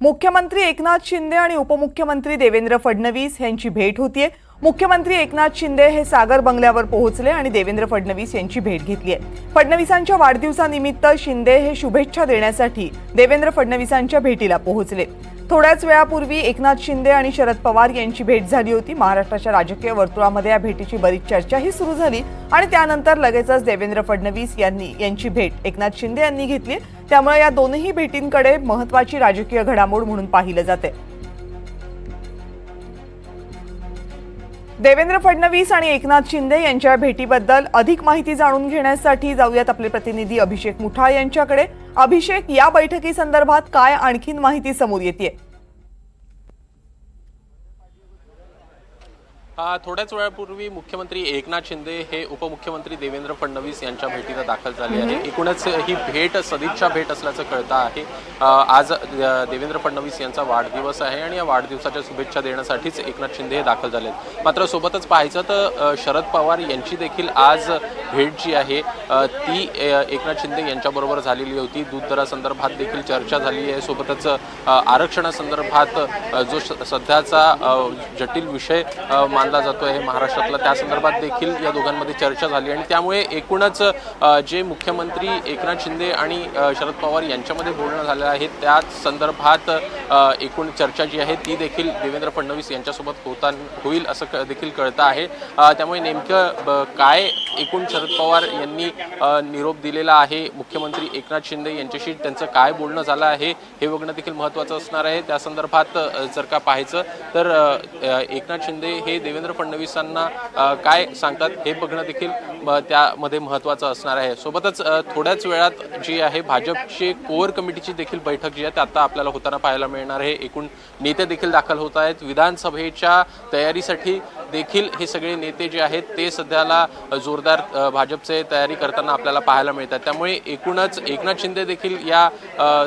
मुख्यमंत्री एकनाथ शिंदे आणि उपमुख्यमंत्री देवेंद्र फडणवीस यांची भेट होतीये। मुख्यमंत्री एकनाथ शिंदे हे सागर बंगल्यावर पोहोचले आणि देवेंद्र फडणवीस यांची भेट घेतली आहे। फडणवीसांच्या वाढदिवसानिमित्त शिंदे हे शुभेच्छा देण्यासाठी देवेंद्र फडणवीसांच्या भेटीला पोहोचले। थोड्याच वेळापूर्वी एकनाथ शिंदे आणि शरद पवार यांची भेट झाली होती। महाराष्ट्राच्या राजकीय वर्तुळामध्ये या भेटीची बरीच चर्चाही सुरू झाली आणि त्यानंतर लगेचच देवेंद्र फडणवीस यांची भेट एकनाथ शिंदे यांनी घेतली। त्यामुळे या दोनही भेटींकडे महत्त्वाची राजकीय घडामोड म्हणून पाहिले जाते। देवेंद्र फडणवीस आणि एकनाथ शिंदे यांच्या भेटीबद्दल अधिक माहिती जाणून घेण्यासाठी जाऊयात आपले प्रतिनिधी अभिषेक मुठाळ यांच्याकडे। अभिषेक, या बैठकीसंदर्भात काय आणखीन माहिती समोर येते? थोड्याच वेळापूर्वी मुख्यमंत्री एकनाथ शिंदे हे उपमुख्यमंत्री देवेंद्र फडणवीस यांच्या भेटीला दाखल झाले आहे। एकूणच ही भेट सदिच्छा भेट असल्याचं कळतं आहे। आज देवेंद्र फडणवीस यांचा वाढदिवस आहे आणि या वाढदिवसाच्या शुभेच्छा देण्यासाठीच एकनाथ शिंदे हे दाखल झाले। मात्र सोबतच पाहायचं तर शरद पवार यांची देखील आज भेट जी आहे ती एकनाथ शिंदे यांच्याबरोबर झालेली होती। दूध दरासंदर्भात देखील चर्चा झाली आहे। सोबतच आरक्षणासंदर्भात जो सध्याचा जटिल विषय मानला जातोय महाराष्ट्रातला, त्या संदर्भात देखील या दोघांमध्ये चर्चा झाली आणि त्यामुळे एकूणच जे मुख्यमंत्री एकनाथ शिंदे आणि शरद पवार यांच्यामध्ये बोलणं झालं आहे त्या संदर्भात एकूण चर्चा जी आहे ती देखील देवेंद्र फडणवीस यांच्यासोबत होईल असं देखील कळतं आहे। त्यामुळे नेमकं काय एकूण शरद पवार यांनी निरोप दिलेला आहे मुख्यमंत्री एकनाथ शिंदे यांच्याशी, त्यांचं काय बोलणं झालं आहे हे बघणं देखील महत्त्वाचं असणार आहे। त्या संदर्भात जर का पाहायचं तर एकनाथ शिंदे हे देवेंद्र फडणवीसांना काय सांगतात हे बघणं देखील त्यामध्ये महत्त्वाचं असणार आहे। सोबतच थोड्याच वेळात जी आहे भाजपची कोर कमिटीची देखील बैठक जी आहे ते आता आपल्याला होताना पाहायला मिळणार आहे। एकूण नेते देखील दाखल होत आहेत। विधानसभेच्या तयारीसाठी देखील हे सगळे नेते जे आहेत ते सध्याला जोरदार भाजपचे तयारी करताना आपल्याला पाहायला मिळतात। त्यामुळे एकूणच एकनाथ शिंदे देखील या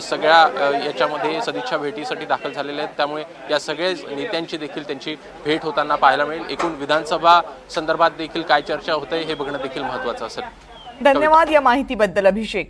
सगळ्या याच्यामध्ये सदिच्छा भेटीसाठी दाखल झालेले आहेत। त्यामुळे या सगळ्या नेत्यांची देखील त्यांची भेट होताना पाहायला मिळेल। एकूण विधानसभा संदर्भात देखील काय चर्चा होते हे बघणं देखील महत्त्वाचं असेल। धन्यवाद या माहितीबद्दल अभिषेक।